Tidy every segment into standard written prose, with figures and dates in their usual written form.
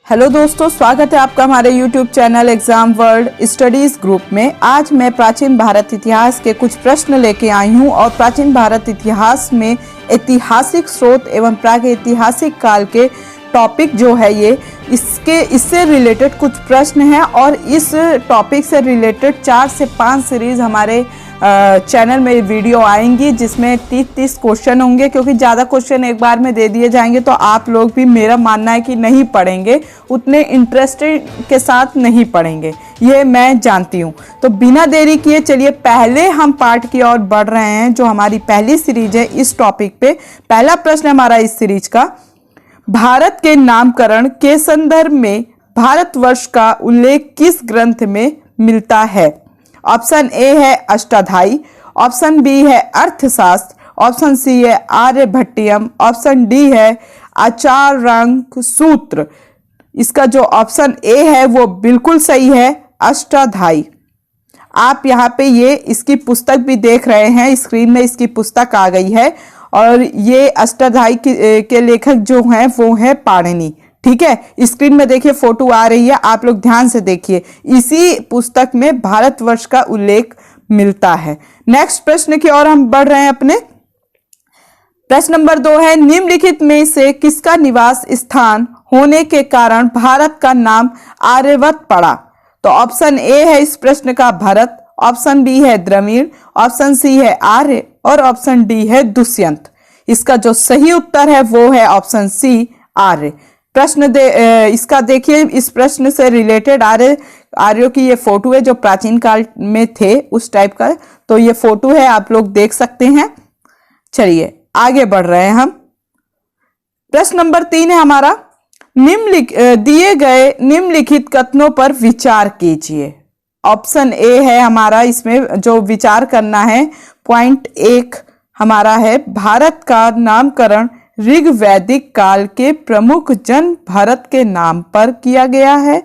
Hello दोस्तों, स्वागत है आपका हमारे YouTube channel exam world studies group में। आज मैं प्राचीन भारत इतिहास के कुछ प्रश्न लेके आई हूँ और प्राचीन भारत इतिहास में ऐतिहासिक स्रोत एवं प्रागैतिहासिक काल के टॉपिक जो है इससे रिलेटेड कुछ प्रश्न हैं और इस टॉपिक से रिलेटेड 4 से 5 सीरीज हमारे चैनल में वीडियो आएंगी जिसमें 30 क्वेश्चन होंगे। क्योंकि ज़्यादा क्वेश्चन एक बार में दे दिए जाएंगे तो आप लोग भी, मेरा मानना है कि नहीं पढ़ेंगे, उतने इंटरेस्टेड के साथ नहीं पढ़ेंगे, ये मैं जानती हूँ। तो बिना देरी किए चलिए पहले हम पार्ट की ओर बढ़ रहे हैं, जो हमारी पहली सीरीज है इस टॉपिक पे। पहला प्रश्न हमारा इस सीरीज का, भारत के नामकरण के संदर्भ में भारतवर्ष का उल्लेख किस ग्रंथ में मिलता है? ऑप्शन ए है अष्टाध्यायी, ऑप्शन बी है अर्थशास्त्र, ऑप्शन सी है आर्यभट्टियम, ऑप्शन डी है आचार्यांक सूत्र। इसका जो ऑप्शन ए है वो बिल्कुल सही है, अष्टाध्यायी। आप यहाँ पे इसकी पुस्तक भी देख रहे हैं, स्क्रीन में इसकी पुस्तक आ गई है और ये अष्टाध्यायी के लेखक जो हैं वो है पाणिनि। ठीक है, स्क्रीन में देखिए फोटो आ रही है, आप लोग ध्यान से देखिए। इसी पुस्तक में भारतवर्ष का उल्लेख मिलता है। नेक्स्ट प्रश्न की ओर हम बढ़ रहे हैं अपने। प्रश्न नंबर 2 है, निम्नलिखित में से किसका निवास स्थान होने के कारण भारत का नाम आर्यवत पड़ा? तो ऑप्शन ए है इस प्रश्न का भरत, ऑप्शन बी है द्रविड़, ऑप्शन सी है आर्य और ऑप्शन डी है दुष्यंत। इसका जो सही उत्तर है वो है ऑप्शन सी, आर्य। इसका देखिए, इस प्रश्न से रिलेटेड आर्यों की ये फोटो है जो प्राचीन काल में थे उस टाइप का, तो ये फोटो है, आप लोग देख सकते हैं। चलिए आगे बढ़ रहे हैं हम। प्रश्न नंबर 3 है हमारा, दिए गए निम्नलिखित कथनों पर विचार कीजिए। ऑप्शन ए है हमारा, इसमें जो विचार करना है, पॉइंट 1 हमारा है, भारत का नामकरण ऋग वैदिक काल के प्रमुख जन भरत के नाम पर किया गया है।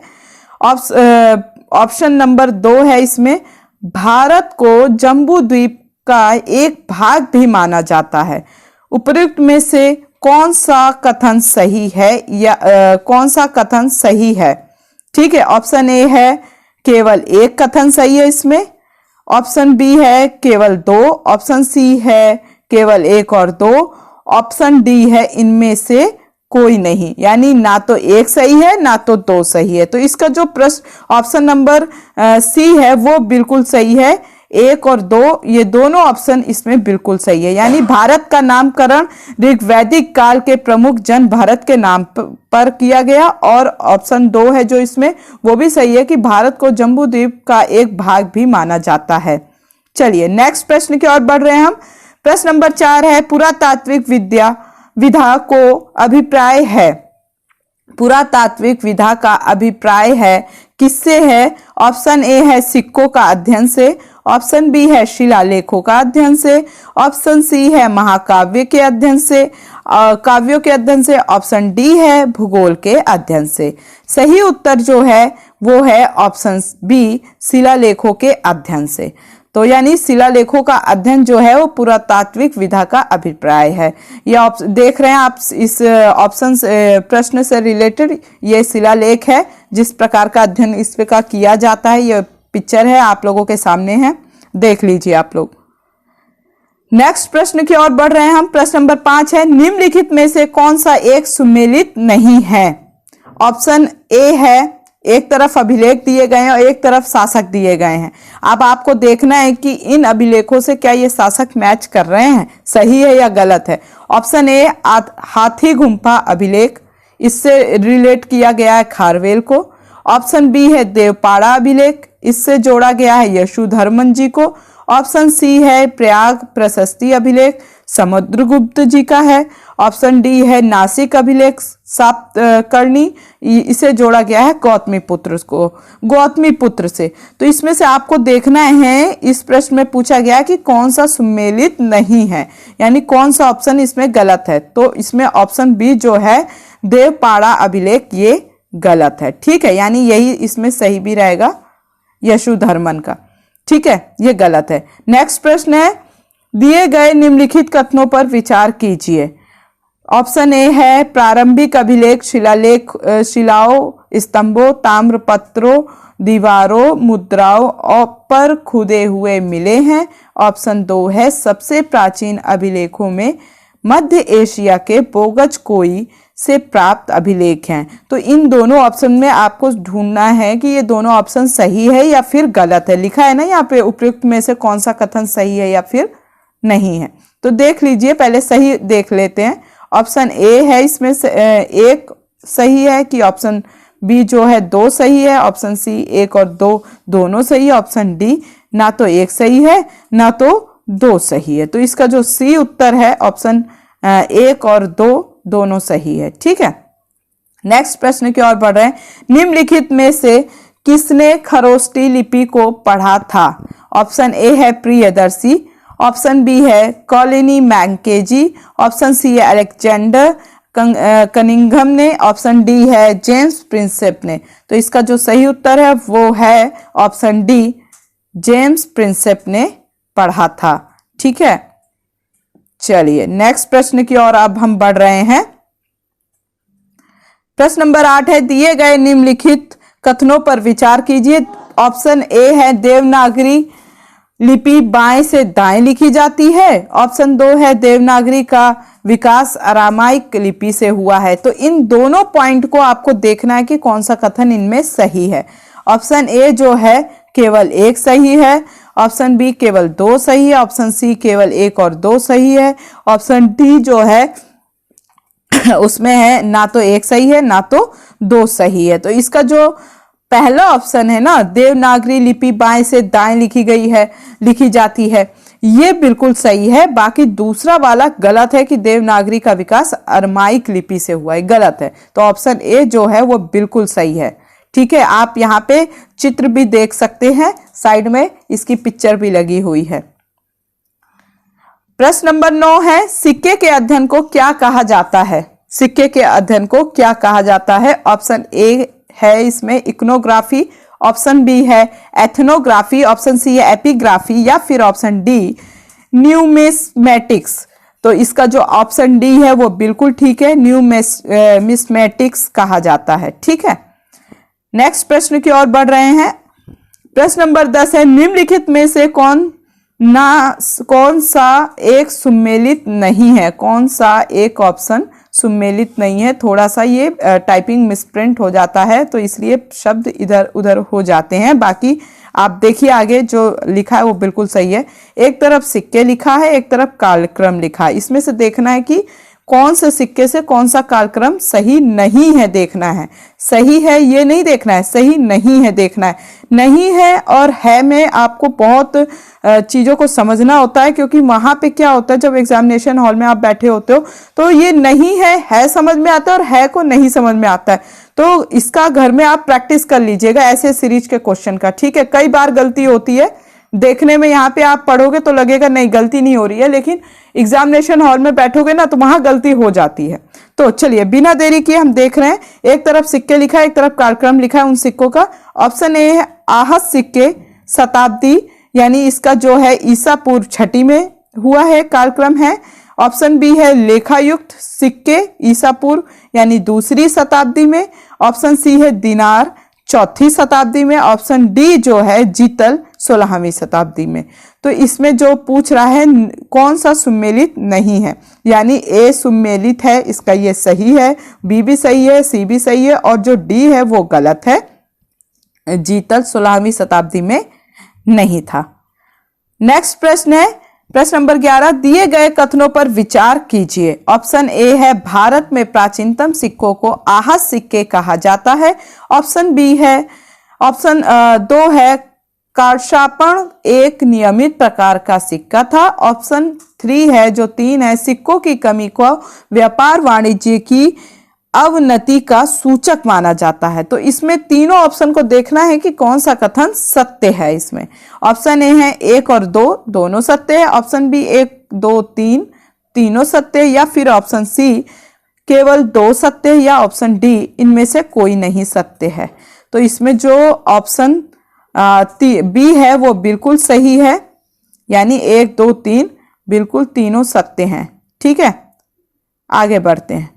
ऑप्शन नंबर 2 है इसमें, भारत को जम्बू द्वीप का एक भाग भी माना जाता है। उपयुक्त में से कौन सा कथन सही है या कौन सा कथन सही है? ठीक है, ऑप्शन ए है केवल एक कथन सही है इसमें, ऑप्शन बी है केवल 2, ऑप्शन सी है केवल 1 और 2, ऑप्शन डी है इनमें से कोई नहीं, यानी ना तो एक सही है ना तो 2 सही है। तो इसका जो प्रश्न ऑप्शन नंबर सी है वो बिल्कुल सही है। 1 और 2 ये दोनों ऑप्शन इसमें बिल्कुल सही है, यानी भारत का नामकरण ऋग्वैदिक काल के प्रमुख जन भरत के नाम पर किया गया। और ऑप्शन 2 है जो इसमें, वो भी सही है कि भारत को जम्बू द्वीप का एक भाग भी माना जाता है। चलिए नेक्स्ट प्रश्न की ओर बढ़ रहे हैं हम। प्रश्न नंबर 4 है, पुरातात्विक विधा को अभिप्राय है, पुरातात्विक विधा का अभिप्राय है किससे है? ऑप्शन ए है सिक्कों का अध्ययन से, ऑप्शन बी है शिलालेखों का अध्ययन से, ऑप्शन सी है महाकाव्य के अध्ययन से, काव्यों के अध्ययन से, ऑप्शन डी है भूगोल के अध्ययन से। सही उत्तर जो है वो है ऑप्शन बी, शिलालेखों के अध्ययन से। तो यानी शिलालेखों का अध्ययन जो है वो पुरातात्विक विधा का अभिप्राय है। ये देख रहे हैं आप इस ऑप्शन प्रश्न से रिलेटेड, ये शिलालेख है जिस प्रकार का अध्ययन इस पे का किया जाता है। ये पिक्चर है, आप लोगों के सामने है, देख लीजिए आप लोग। नेक्स्ट प्रश्न की ओर बढ़ रहे हैं हम। प्रश्न नंबर 5 है, निम्नलिखित में से कौन सा एक सुमेलित नहीं है? ऑप्शन ए है, एक तरफ अभिलेख दिए गए हैं और एक तरफ शासक दिए गए हैं। अब आपको देखना है कि इन अभिलेखों से क्या ये शासक मैच कर रहे हैं, सही है या गलत है। ऑप्शन ए हाथी गुम्फा अभिलेख, इससे रिलेट किया गया है खारवेल को। ऑप्शन बी है देवपाड़ा अभिलेख, इससे जोड़ा गया है यशोधर्मन जी को। ऑप्शन सी है प्रयाग प्रशस्ति अभिलेख, समुद्रगुप्त जी का है। ऑप्शन डी है नासिक अभिलेख सातकर्णी, इसे जोड़ा गया है गौतमी पुत्र से। तो इसमें से आपको देखना है, इस प्रश्न में पूछा गया है कि कौन सा सुमेलित नहीं है, यानी कौन सा ऑप्शन इसमें गलत है। तो इसमें ऑप्शन बी जो है देवपाड़ा अभिलेख, ये गलत है। ठीक है, यानी यही इसमें सही भी रहेगा, यशोधर्मन का। ठीक है, ये गलत है। नेक्स्ट प्रश्न है, दिए गए निम्नलिखित कथनों पर विचार कीजिए। ऑप्शन ए है प्रारंभिक अभिलेख शिलालेख, शिलाओं, स्तंभों, ताम्रपत्रों, दीवारों, मुद्राओं और पर खुदे हुए मिले हैं। ऑप्शन 2 है सबसे प्राचीन अभिलेखों में मध्य एशिया के बोगजकोई से प्राप्त अभिलेख हैं। तो इन दोनों ऑप्शन में आपको ढूंढना है कि ये दोनों ऑप्शन सही है या फिर गलत है। लिखा है ना यहाँ पे उपयुक्त में से कौन सा कथन सही है या फिर नहीं है। तो देख लीजिए, पहले सही देख लेते हैं। ऑप्शन ए है इसमें से एक सही है कि ऑप्शन बी जो है 2 सही है, ऑप्शन सी 1 और 2 दोनों सही है, ऑप्शन डी ना तो 1 सही है ना तो 2 सही है। तो इसका जो सी उत्तर है ऑप्शन 1 और 2 दोनों सही है। ठीक है, नेक्स्ट प्रश्न की ओर बढ़ रहे हैं। निम्नलिखित में से किसने खरोष्टी लिपि को पढ़ा था? ऑप्शन ए है प्रियदर्शी, ऑप्शन बी है कॉलिनी मैंकेजी, ऑप्शन सी है अलेक्जेंडर कनिंघम ने, ऑप्शन डी है जेम्स प्रिंसेप ने। तो इसका जो सही उत्तर है वो है ऑप्शन डी, जेम्स प्रिंसेप ने पढ़ा था। ठीक है, चलिए नेक्स्ट प्रश्न की ओर अब हम बढ़ रहे हैं। प्रश्न नंबर 8 है दिए गए निम्नलिखित कथनों पर विचार कीजिए। ऑप्शन ए है देवनागरी लिपि बाएं से दाएं लिखी जाती है, ऑप्शन 2 है देवनागरी का विकास अरामाइक लिपि से हुआ है। तो इन दोनों पॉइंट को आपको देखना है कि कौन सा कथन इनमें सही है। ऑप्शन ए जो है केवल 1 सही है, ऑप्शन बी केवल 2 सही है, ऑप्शन सी केवल 1 और 2 सही है, ऑप्शन डी जो है उसमें है ना तो 1 सही है ना तो 2 सही है। तो इसका जो पहला ऑप्शन है ना, देवनागरी लिपि बाएं से दाएं लिखी जाती है, ये बिल्कुल सही है। बाकी दूसरा वाला गलत है कि देवनागरी का विकास अरमाइक लिपि से हुआ है, गलत है। तो ऑप्शन ए जो है वो बिल्कुल सही है। ठीक है, आप यहाँ पे चित्र भी देख सकते हैं, साइड में इसकी पिक्चर भी लगी हुई है। प्रश्न नंबर 9 है सिक्के के अध्ययन को क्या कहा जाता है? सिक्के के अध्ययन को क्या कहा जाता है? ऑप्शन ए है इसमें इकोनोग्राफी, ऑप्शन बी है एथनोग्राफी, ऑप्शन सी है एपिग्राफी या फिर ऑप्शन डी न्यूमिस्मेटिक्स। तो इसका जो ऑप्शन डी है वो बिल्कुल ठीक है, न्यूमिस्मेटिक्स कहा जाता है। ठीक है, नेक्स्ट प्रश्न की ओर बढ़ रहे हैं। प्रश्न नंबर 10 है निम्नलिखित में से कौन सा एक सुमेलित नहीं है? कौन सा एक ऑप्शन सुमेलित नहीं है? थोड़ा सा ये टाइपिंग मिसप्रिंट हो जाता है तो इसलिए शब्द इधर उधर हो जाते हैं। बाकी आप देखिए आगे जो लिखा है वो बिल्कुल सही है। एक तरफ सिक्के लिखा है, एक तरफ कालक्रम लिखा है। इसमें से देखना है कि कौन से सिक्के से कौन सा कालक्रम सही नहीं है देखना है। सही है ये नहीं देखना है, सही नहीं है देखना है। नहीं है और है में आपको बहुत चीज़ों को समझना होता है, क्योंकि वहाँ पे क्या होता है जब एग्जामिनेशन हॉल में आप बैठे होते हो तो ये नहीं है समझ में आता है और है को नहीं समझ में आता है। तो इसका घर में आप प्रैक्टिस कर लीजिएगा ऐसे सीरीज के क्वेश्चन का। ठीक है, कई बार गलती होती है देखने में, यहाँ पे आप पढ़ोगे तो लगेगा नहीं गलती नहीं हो रही है, लेकिन एग्जामिनेशन हॉल में बैठोगे ना तो वहां गलती हो जाती है। तो चलिए बिना देरी किए हम देख रहे हैं। एक तरफ सिक्के लिखा है, एक तरफ कालक्रम लिखा है उन सिक्कों का। ऑप्शन ए है आहत सिक्के शताब्दी, यानी इसका जो है ईसा पूर्व 6वीं में हुआ है कालक्रम है। ऑप्शन बी है लेखायुक्त सिक्के ईसा पूर्व यानी 2री शताब्दी में। ऑप्शन सी है दिनार 4वीं शताब्दी में। ऑप्शन डी जो है जीतल 16वीं शताब्दी में। तो इसमें जो पूछ रहा है कौन सा सुमेलित नहीं है, यानी ए सुमेलित है, इसका ये सही है, बी भी सही है, सी भी सही है और जो डी है वो गलत है, जीतल 16वीं शताब्दी में नहीं था। नेक्स्ट प्रश्न है प्रश्न नंबर 11, दिए गए कथनों पर विचार कीजिए। ऑप्शन ए है भारत में प्राचीनतम सिक्कों को आहत सिक्के कहा जाता है। ऑप्शन बी है, ऑप्शन 2 है कारशापण एक नियमित प्रकार का सिक्का था। ऑप्शन 3 है जो 3 है सिक्कों की कमी को व्यापार वाणिज्य की अवनति का सूचक माना जाता है। तो इसमें तीनों ऑप्शन को देखना है कि कौन सा कथन सत्य है। इसमें ऑप्शन ए है 1 और 2 दोनों सत्य है, ऑप्शन बी 1 2 3 तीनों सत्य, या फिर ऑप्शन सी केवल 2 सत्य, या ऑप्शन डी इनमें से कोई नहीं सत्य है। तो इसमें जो ऑप्शन बी है वो बिल्कुल सही है, यानी 1 2 3 बिल्कुल तीनों सत्य हैं। ठीक है, आगे बढ़ते हैं।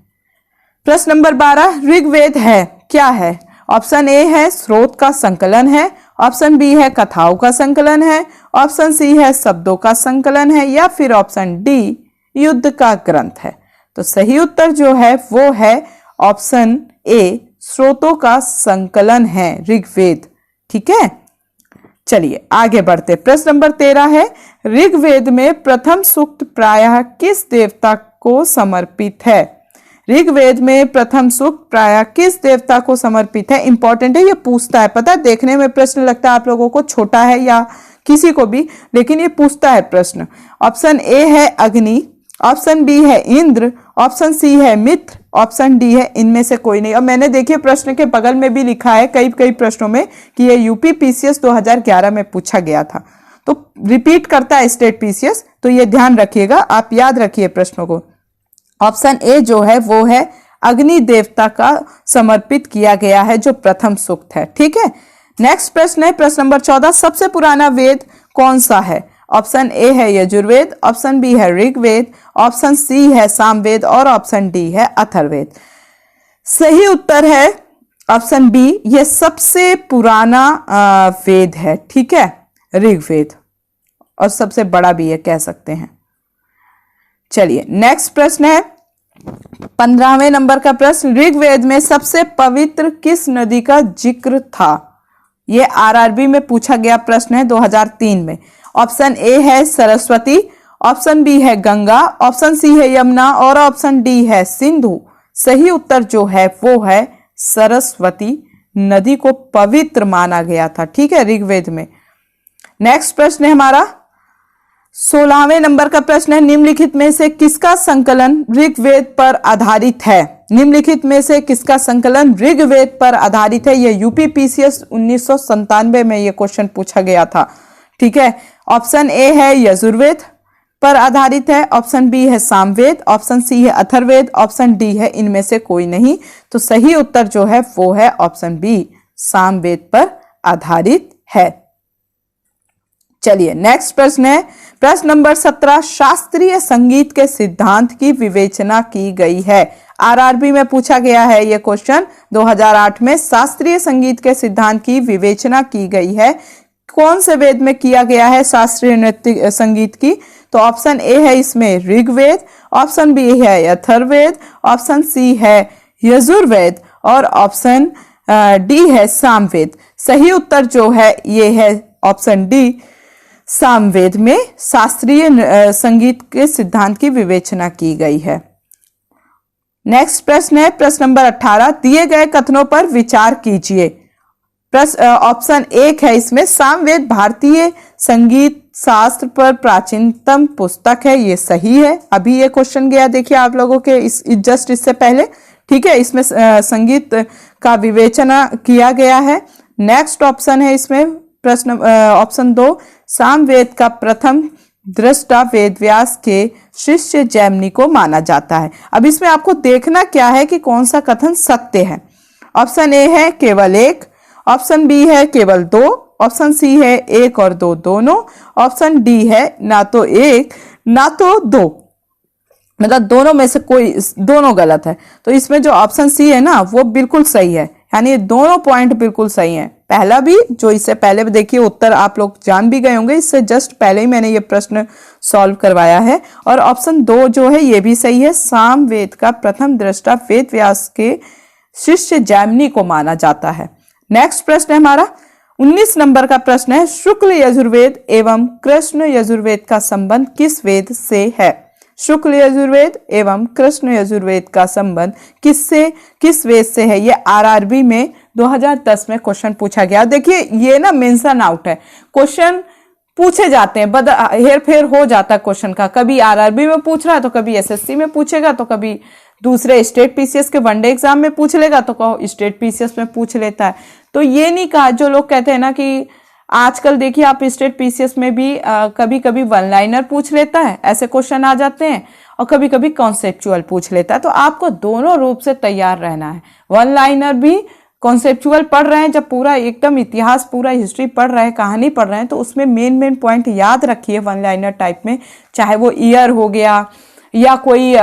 प्रश्न नंबर 12, ऋग्वेद है क्या है? ऑप्शन ए है स्रोत का संकलन है, ऑप्शन बी है कथाओं का संकलन है, ऑप्शन सी है शब्दों का संकलन है, या फिर ऑप्शन डी युद्ध का ग्रंथ है। तो सही उत्तर जो है वो है ऑप्शन ए, स्रोतों का संकलन है ऋग्वेद। ठीक है, चलिए आगे बढ़ते। प्रश्न नंबर 13 है, ऋग्वेद में प्रथम सूक्त प्रायः किस देवता को समर्पित है? ऋग्वेद में प्रथम सूक्त प्रायः किस देवता को समर्पित है? इंपॉर्टेंट है, ये पूछता है। पता है, देखने में प्रश्न लगता है आप लोगों को छोटा है या किसी को भी, लेकिन ये पूछता है प्रश्न। ऑप्शन ए है अग्नि, ऑप्शन बी है इंद्र, ऑप्शन सी है मित्र, ऑप्शन डी है इनमें से कोई नहीं। और मैंने देखिए प्रश्न के बगल में भी लिखा है कई प्रश्नों में कि ये यूपी पीसीएस 2011 में पूछा गया था, तो रिपीट करता है स्टेट पीसीएस, तो ये ध्यान रखिएगा, आप याद रखिए प्रश्नों को। ऑप्शन ए जो है वो है अग्नि देवता का समर्पित किया गया है जो प्रथम सूक्त है। ठीक है, नेक्स्ट प्रश्न है प्रश्न नंबर 14, सबसे पुराना वेद कौन सा है? ऑप्शन ए है यजुर्वेद, ऑप्शन बी है ऋग्वेद, ऑप्शन सी है सामवेद और ऑप्शन डी है अथर्ववेद। सही उत्तर है ऑप्शन बी, ये सबसे पुराना वेद है। ठीक है, ऋग्वेद, और सबसे बड़ा भी ये कह सकते हैं। चलिए नेक्स्ट प्रश्न है 15वें नंबर का प्रश्न, ऋग्वेद में सबसे पवित्र किस नदी का जिक्र था? ये आरआरबी में पूछा गया प्रश्न है 2003 में। ऑप्शन ए है सरस्वती, ऑप्शन बी है गंगा, ऑप्शन सी है यमुना और ऑप्शन डी है सिंधु। सही उत्तर जो है वो है सरस्वती नदी को पवित्र माना गया था। ठीक है, ऋग्वेद में। नेक्स्ट प्रश्न है हमारा 16वें नंबर का प्रश्न है, निम्नलिखित में से किसका संकलन ऋग्वेद पर आधारित है? निम्नलिखित में से किसका संकलन ऋग्वेद पर आधारित है? यह यूपी पीसीएस 1997 में यह क्वेश्चन पूछा गया था। ठीक है, ऑप्शन ए है यजुर्वेद पर आधारित है, ऑप्शन बी है सामवेद, ऑप्शन सी है अथर्ववेद, ऑप्शन डी है इनमें से कोई नहीं। तो सही उत्तर जो है वो है ऑप्शन बी, सामवेद पर आधारित है। चलिए नेक्स्ट प्रश्न है प्रश्न नंबर 17, शास्त्रीय संगीत के सिद्धांत की विवेचना की गई है। आरआरबी में पूछा गया है यह क्वेश्चन 2008 में, शास्त्रीय संगीत के सिद्धांत की विवेचना की गई है। कौन से वेद में किया गया है शास्त्रीय नृत्य संगीत की? तो ऑप्शन ए है इसमें ऋग्वेद, ऑप्शन बी है अथर्ववेद, ऑप्शन सी है यजुर्वेद और ऑप्शन डी है सामवेद। सही उत्तर जो है ये है ऑप्शन डी, सामवेद में शास्त्रीय संगीत के सिद्धांत की विवेचना की गई है। नेक्स्ट प्रश्न है प्रश्न नंबर 18, दिए गए कथनों पर विचार कीजिए। ऑप्शन एक है इसमें, सामवेद भारतीय संगीत शास्त्र पर प्राचीनतम पुस्तक है। ये सही है, अभी ये क्वेश्चन गया देखिए आप लोगों के जस्ट इससे पहले। ठीक है, इसमें संगीत का विवेचना किया गया है। नेक्स्ट ऑप्शन है इसमें प्रश्न ऑप्शन 2, सामवेद का प्रथम दृष्टा वेदव्यास के शिष्य जैमिनी को माना जाता है। अब इसमें आपको देखना क्या है कि कौन सा कथन सत्य है। ऑप्शन ए है केवल एक, ऑप्शन बी है केवल दो, ऑप्शन सी है एक और दो दोनों, ऑप्शन डी है ना तो एक ना तो दो, मतलब दोनों में से कोई, दोनों गलत है। तो इसमें जो ऑप्शन सी है ना वो बिल्कुल सही है, यानी दोनों पॉइंट बिल्कुल सही है। पहला भी जो इससे पहले देखिए उत्तर आप लोग जान भी गए होंगे, इससे जस्ट पहले ही मैंने ये प्रश्न सॉल्व करवाया है। और ऑप्शन 2 जो है ये भी सही है, सामवेद का प्रथम दृष्टा वेदव्यास के शिष्य जैमिनी को माना जाता है। नेक्स्ट प्रश्न है हमारा 19 नंबर का प्रश्न है, शुक्ल यजुर्वेद एवं कृष्ण यजुर्वेद का संबंध किस वेद से है? शुक्ल यजुर्वेद एवं कृष्ण यजुर्वेद का संबंध किस वेद से है? ये आरआरबी में 2010 में क्वेश्चन पूछा गया। देखिए ये ना मेंशन आउट है, क्वेश्चन पूछे जाते हैं, हेर फेर हो जाता है क्वेश्चन का, कभी आरआरबी में पूछ रहा है तो कभी एसएससी में पूछेगा, तो कभी दूसरे स्टेट पीसीएस के वनडे एग्जाम में पूछ लेगा, तो कहो स्टेट पीसीएस में पूछ लेता है। तो ये नहीं कहा, जो लोग कहते हैं ना कि आजकल देखिए आप स्टेट पीसीएस में भी कभी कभी वन लाइनर पूछ लेता है, ऐसे क्वेश्चन आ जाते हैं, और कभी कभी कॉन्सेप्चुअल पूछ लेता है। तो आपको दोनों रूप से तैयार रहना है, वन लाइनर भी कॉन्सेप्चुअल पढ़ रहे हैं, जब पूरा एकदम इतिहास पूरा हिस्ट्री पढ़ रहे हैं, कहानी पढ़ रहे हैं, तो उसमें मेन पॉइंट याद रखिए वन लाइनर टाइप में, चाहे वो ईयर हो गया या कोई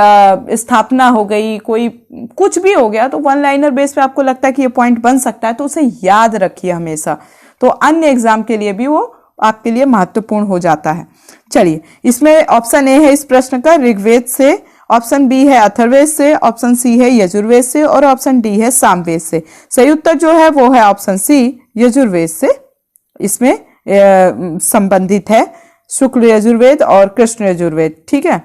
स्थापना हो गई, कोई कुछ भी हो गया, तो वन लाइनर बेस पे आपको लगता है कि ये पॉइंट बन सकता है तो उसे याद रखिए हमेशा। तो अन्य एग्जाम के लिए भी वो आपके लिए महत्वपूर्ण हो जाता है। चलिए, इसमें ऑप्शन ए है इस प्रश्न का ऋग्वेद से, ऑप्शन बी है अथर्ववेद से, ऑप्शन सी है यजुर्वेद से और ऑप्शन डी है सामवेद से। सही उत्तर जो है वो है ऑप्शन सी यजुर्वेद से, इसमें संबंधित है शुक्ल यजुर्वेद और कृष्ण यजुर्वेद। ठीक है,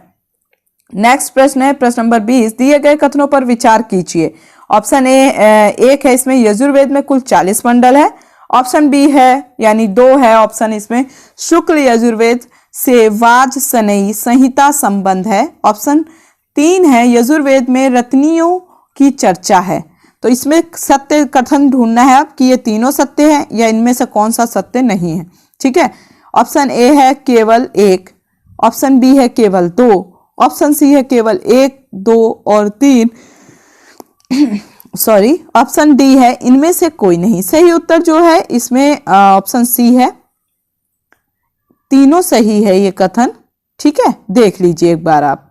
नेक्स्ट प्रश्न है प्रश्न नंबर 20, दिए गए कथनों पर विचार कीजिए। ऑप्शन ए एक है इसमें यजुर्वेद में कुल 40 मंडल है, ऑप्शन बी है यानी 2 है ऑप्शन इसमें शुक्ल यजुर्वेद से वाज सनई संहिता संबंध है, ऑप्शन 3 है यजुर्वेद में रत्नियों की चर्चा है। तो इसमें सत्य कथन ढूंढना है आप कि ये तीनों सत्य है या इनमें से कौन सा सत्य नहीं है। ठीक है, ऑप्शन ए है केवल 1, ऑप्शन बी है केवल 2, ऑप्शन सी है केवल 1, 2 और 3 सॉरी, ऑप्शन डी है इनमें से कोई नहीं। सही उत्तर जो है इसमें ऑप्शन सी है, तीनों सही है ये कथन। ठीक है, देख लीजिए एक बार आप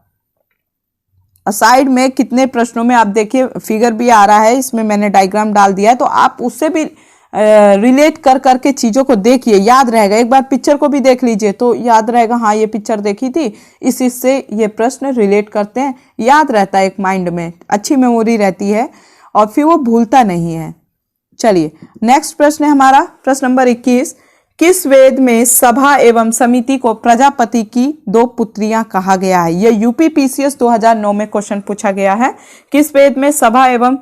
साइड में कितने प्रश्नों में आप देखिए फिगर भी आ रहा है, इसमें मैंने डायग्राम डाल दिया है तो आप उससे भी रिलेट कर करके चीजों को देखिए, याद रहेगा। एक बार पिक्चर को भी देख लीजिए तो याद रहेगा, हाँ ये पिक्चर देखी थी, इससे ये प्रश्न रिलेट करते हैं, याद रहता है, एक माइंड में अच्छी मेमोरी रहती है और फिर वो भूलता नहीं है। चलिए, नेक्स्ट प्रश्न है हमारा प्रश्न नंबर 21, किस वेद में सभा एवं समिति को प्रजापति की 2 पुत्रियां कहा गया है? यह यूपीपीसीएस 2009 में क्वेश्चन पूछा गया है। किस वेद में सभा एवं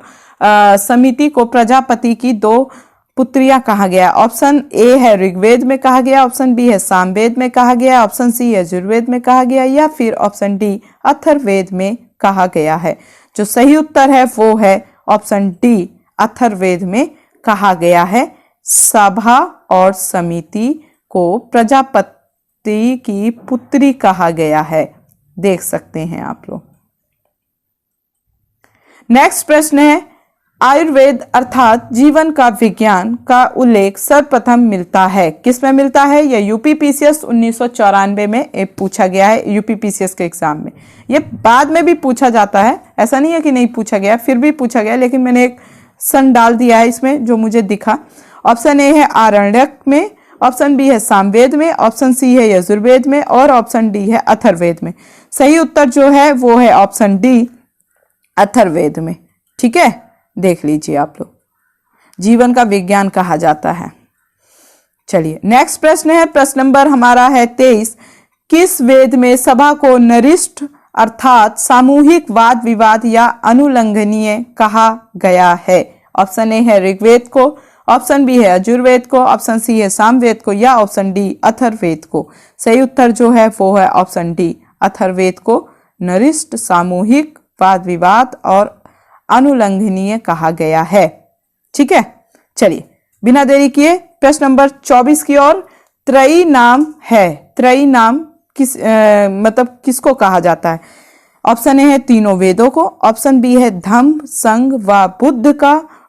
समिति को प्रजापति की 2 पुत्रियां कहा गया? ऑप्शन ए है ऋग्वेद में कहा गया, ऑप्शन बी है सामवेद में कहा गया, ऑप्शन सी यजुर्वेद में कहा गया या फिर ऑप्शन डी अथर्ववेद में कहा गया है। जो सही उत्तर है वो है ऑप्शन डी अथर्ववेद में कहा गया है। सभा और समिति को प्रजापति की पुत्री कहा गया है, देख सकते हैं आप लोग। नेक्स्ट प्रश्न है, आयुर्वेद अर्थात जीवन का विज्ञान का उल्लेख सर्वप्रथम मिलता है, किसमें मिलता है? यह यूपीपीसीएस 1994 में पूछा गया है, यूपीपीसीएस के एग्जाम में। ये बाद में भी पूछा जाता है, ऐसा नहीं है कि नहीं पूछा गया, फिर भी पूछा गया, लेकिन मैंने एक सन डाल दिया है इसमें जो मुझे दिखा। ऑप्शन ए है आरण्यक में, ऑप्शन बी है सामवेद में, ऑप्शन सी है यजुर्वेद में और ऑप्शन डी है अथर्ववेद में। सही उत्तर जो है वो है ऑप्शन डी अथर्ववेद में। ठीक है, देख लीजिए आप लोग, जीवन का विज्ञान कहा जाता है। चलिए, नेक्स्ट प्रश्न है प्रश्न नंबर हमारा है 23, किस वेद में सभा को नरिष्ठ अर्थात सामूहिक वाद विवाद या अनुल्लंघनीय कहा गया है? ऑप्शन ए है ऋग्वेद को, ऑप्शन बी है यजुर्वेद को, ऑप्शन सी है सामवेद को या ऑप्शन डी अथर्ववेद को। सही उत्तर जो है वो है ऑप्शन डी अथर्ववेद को नरिष्ठ सामूहिक वाद विवाद और अनुल्लंघनीय कहा गया है। ठीक है, चलिए बिना देरी किए प्रश्न नंबर 24 की ओर। त्रयी नाम है, त्रयी नाम किस मतलब किसको कहा जाता है? ऑप्शन ए है तीनों वेदों को, ऑप्शन बी है धम्म संघ व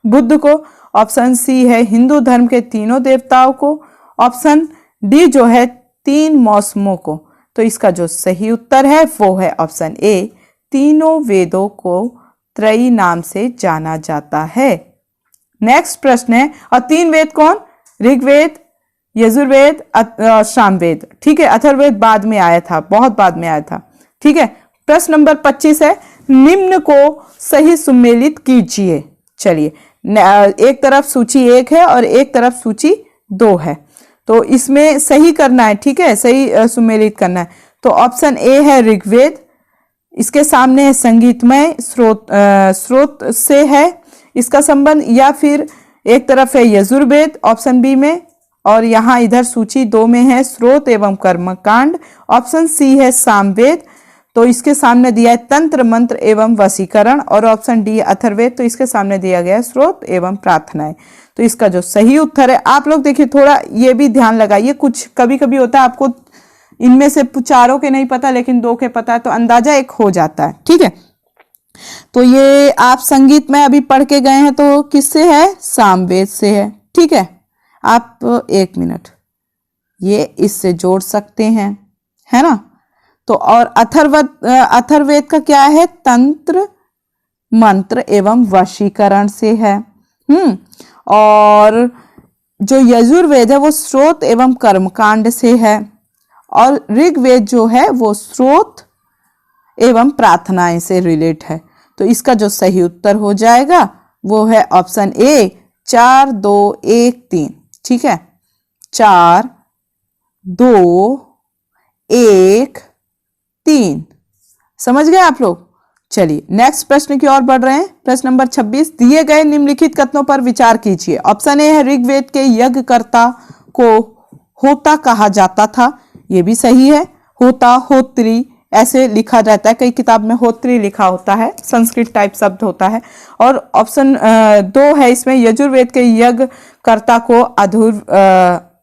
बुद्ध को, ऑप्शन सी है हिंदू धर्म के तीनों देवताओं को, ऑप्शन डी जो है 3 मौसमों को। तो इसका जो सही उत्तर है वो है ऑप्शन ए, तीनों वेदों को त्रयी नाम से जाना जाता है। नेक्स्ट प्रश्न है, और 3 वेद कौन? ऋग्वेद, यजुर्वेद और सामवेद। ठीक है, अथर्ववेद बाद में आया था, बहुत बाद में आया था। ठीक है, प्रश्न नंबर 25 है, निम्न को सही सुमेलित कीजिए। चलिए, एक तरफ सूची 1 है और एक तरफ सूची 2 है, तो इसमें सही करना है। ठीक है, सही सुमेलित करना है। तो ऑप्शन ए है ऋग्वेद, इसके सामने है संगीतमय स्रोत से है इसका संबंध, या फिर एक तरफ है यजुर्वेद ऑप्शन बी में, और यहाँ इधर सूची 2 में है स्रोत एवं कर्मकांड, ऑप्शन सी है सामवेद, तो इसके सामने दिया है तंत्र मंत्र एवं वशीकरण, और ऑप्शन डी अथर्ववेद, तो इसके सामने दिया गया है स्रोत एवं प्रार्थनाएं। तो इसका जो सही उत्तर है, आप लोग देखिए थोड़ा ये भी ध्यान लगाइए, कुछ कभी कभी होता है आपको इनमें से चारों के नहीं पता लेकिन 2 के पता है, तो अंदाजा एक हो जाता है। ठीक है, तो ये आप संगीत में अभी पढ़ के गए हैं, तो किससे है? सामवेद से है। ठीक है, आप 1 मिनट ये इससे जोड़ सकते हैं, है ना? तो और अथर्ववेद का क्या है? तंत्र मंत्र एवं वशीकरण से है। और जो यजुर्वेद है वो स्रोत एवं कर्मकांड से है। और ऋग्वेद जो है वो स्रोत एवं प्रार्थनाएं से रिलेट है। तो इसका जो सही उत्तर हो जाएगा वो है ऑप्शन ए 4 2 1 3। ठीक है, 4 2 1 3। समझ गए आप लोग? चलिए नेक्स्ट प्रश्न की ओर बढ़ रहे हैं। प्रश्न नंबर 26, दिए गए निम्नलिखित कथनों पर विचार कीजिए। ऑप्शन ए है ऋग्वेद के यज्ञकर्ता को होता कहा जाता था, ये भी सही है। होता, होत्री ऐसे लिखा रहता है, कई किताब में होत्री लिखा होता है, संस्कृत टाइप शब्द होता है। और ऑप्शन 2 है इसमें, यजुर्वेद के यज्ञकर्ता को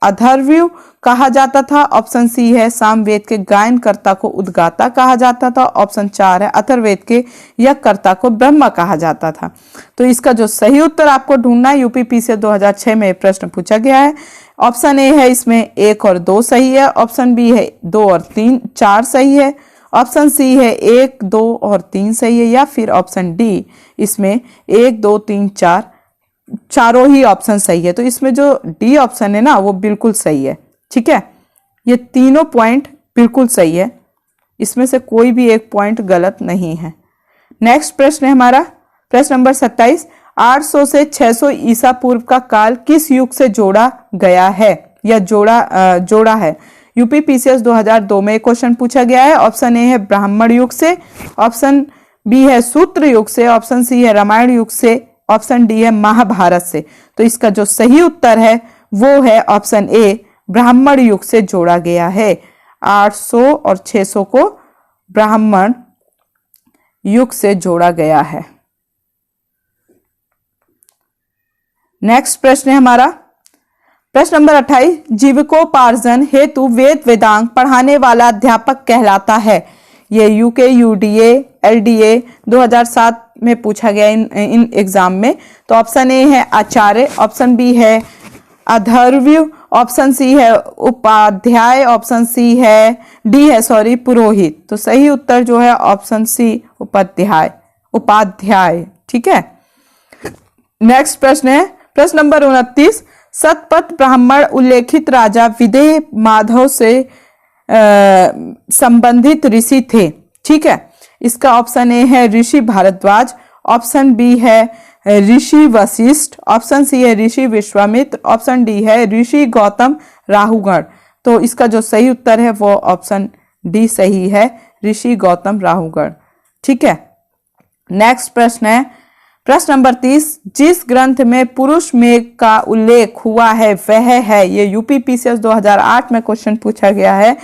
अथर्वयु कहा जाता था। ऑप्शन सी है सामवेद के गायनकर्ता को उद्गाता कहा जाता था। ऑप्शन 4 है अथर्ववेद के यज्ञकर्ता को ब्रह्मा कहा जाता था। तो इसका जो सही उत्तर आपको ढूंढना है, यूपी से 2006 में प्रश्न पूछा गया है। ऑप्शन ए है इसमें 1 और 2 सही है। ऑप्शन बी है 2 और 3 4 सही है। ऑप्शन सी है 1 2 और 3 सही है। या फिर ऑप्शन डी इसमें 1 2 3 4 चारों ही ऑप्शन सही है। तो इसमें जो डी ऑप्शन है ना वो बिल्कुल सही है। ठीक है, ये तीनों पॉइंट बिल्कुल सही है, इसमें से कोई भी एक पॉइंट गलत नहीं है। नेक्स्ट प्रश्न है हमारा प्रश्न नंबर 27, 800 से 600 ईसा पूर्व का काल किस युग से जोड़ा गया है या जोड़ा है? यूपी पीसीएस 2002 में क्वेश्चन पूछा गया है। ऑप्शन ए है ब्राह्मण युग से, ऑप्शन बी है सूत्र युग से, ऑप्शन सी है रामायण युग से, ऑप्शन डी है महाभारत से। तो इसका जो सही उत्तर है वो है ऑप्शन ए ब्राह्मण युग से जोड़ा गया है। 800 और 600 को ब्राह्मण युग से जोड़ा गया है। नेक्स्ट प्रश्न है हमारा प्रश्न नंबर 28, जीविकोपार्जन हेतु वेद वेदांग पढ़ाने वाला अध्यापक कहलाता है। ये यूके यूडीए एलडीए 2007 में पूछा गया इन एग्जाम में। तो ऑप्शन ए है आचार्य, ऑप्शन बी है अथर्वयु, ऑप्शन सी है उपाध्याय, ऑप्शन सी है डी है पुरोहित। तो सही उत्तर जो है ऑप्शन सी उपाध्याय। ठीक है, नेक्स्ट प्रश्न है प्रश्न नंबर 29, सतपथ ब्राह्मण उल्लेखित राजा विदेह माधव से संबंधित ऋषि थे। ठीक है, इसका ऑप्शन ए है ऋषि भारद्वाज, ऑप्शन बी है ऋषि वशिष्ठ, ऑप्शन सी है ऋषि विश्वामित्र, ऑप्शन डी है ऋषि गौतम राहुगण। तो इसका जो सही उत्तर है वो ऑप्शन डी सही है, ऋषि गौतम राहुगण। ठीक है, नेक्स्ट प्रश्न है प्रश्न नंबर 30, जिस ग्रंथ में पुरुष मेघ का उल्लेख हुआ है वह है। ये यूपी पीसीएस 2008 में क्वेश्चन पूछा गया है,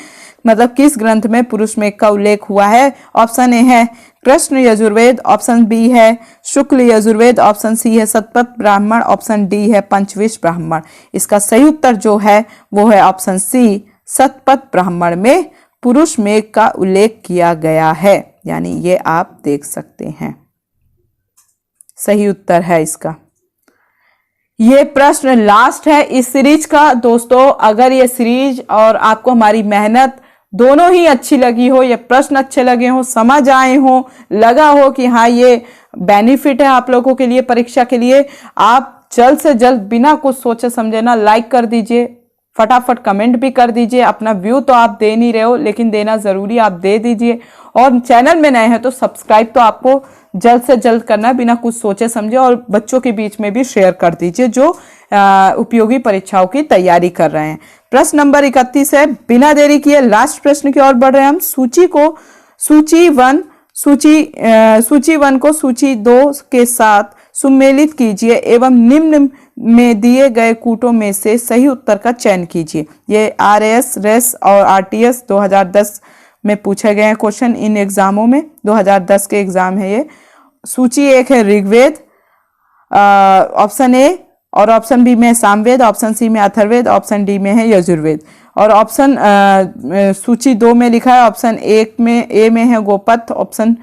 मतलब किस ग्रंथ में पुरुष मेघ का उल्लेख हुआ है। ऑप्शन ए है कृष्ण यजुर्वेद, ऑप्शन बी है शुक्ल यजुर्वेद, ऑप्शन सी है सतपथ ब्राह्मण, ऑप्शन डी है पंचविश ब्राह्मण। इसका सही उत्तर जो है वो है ऑप्शन सी सतपथ ब्राह्मण में पुरुष मेघ का उल्लेख किया गया है। यानी ये आप देख सकते हैं, सही उत्तर है इसका। ये प्रश्न लास्ट है इस सीरीज का। दोस्तों अगर ये सीरीज और आपको हमारी मेहनत दोनों ही अच्छी लगी हो, ये प्रश्न अच्छे लगे हो, समझ आए हो, लगा हो कि हाँ ये बेनिफिट है आप लोगों के लिए परीक्षा के लिए, आप जल्द से जल्द बिना कुछ सोचे समझे ना लाइक कर दीजिए, फटाफट कमेंट भी कर दीजिए। अपना व्यू तो आप दे नहीं रहे हो लेकिन देना जरूरी, आप दे दीजिए। और चैनल में नए हैं तो सब्सक्राइब तो आपको जल्द से जल्द करना है बिना कुछ सोचे समझे, और बच्चों के बीच में भी शेयर कर दीजिए जो उपयोगी परीक्षाओं की तैयारी कर रहे हैं। प्रश्न नंबर 31 है, बिना देरी किए लास्ट प्रश्न की ओर बढ़ रहे हैं हम। सूची वन को सूची 2 के साथ सुमेलित कीजिए एवं निम्न में दिए गए कूटों में से सही उत्तर का चयन कीजिए। ये आरएएस, रेस और आरटीएस 2010 में पूछे गए हैं क्वेश्चन इन एग्जामों में, 2010 के एग्जाम है ये। सूची 1 है ऋग्वेद, ऑप्शन ए, और ऑप्शन बी में है सामवेद, ऑप्शन सी में अथर्ववेद, ऑप्शन डी में है यजुर्वेद। और ऑप्शन सूची 2 में लिखा है, ऑप्शन 1 में ए में है गोपथ, ऑप्शन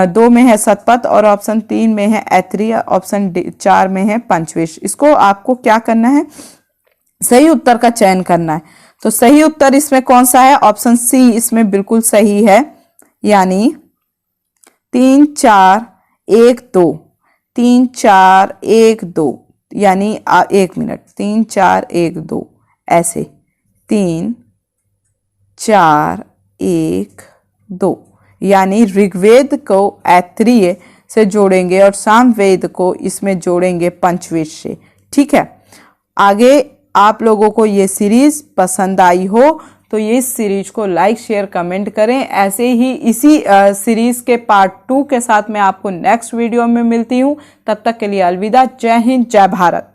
2 में है सतपथ और ऑप्शन 3 में है ऐत्रेय, ऑप्शन 4 में है पंचविश। इसको आपको क्या करना है, सही उत्तर का चयन करना है। तो सही उत्तर इसमें कौन सा है? ऑप्शन सी इसमें बिल्कुल सही है, यानी 3 4 1 2, 3 4 1 2, यानी 1 मिनट, 3 4 1 2, ऐसे 3 4 1 2, यानी ऋग्वेद को ऐत्रेय से जोड़ेंगे और सामवेद को इसमें जोड़ेंगे पंचवेद से। ठीक है, आगे आप लोगों को ये सीरीज पसंद आई हो तो ये सीरीज को लाइक शेयर कमेंट करें। ऐसे ही इसी सीरीज के पार्ट 2 के साथ मैं आपको नेक्स्ट वीडियो में मिलती हूँ। तब तक के लिए अलविदा। जय हिंद, जय भारत।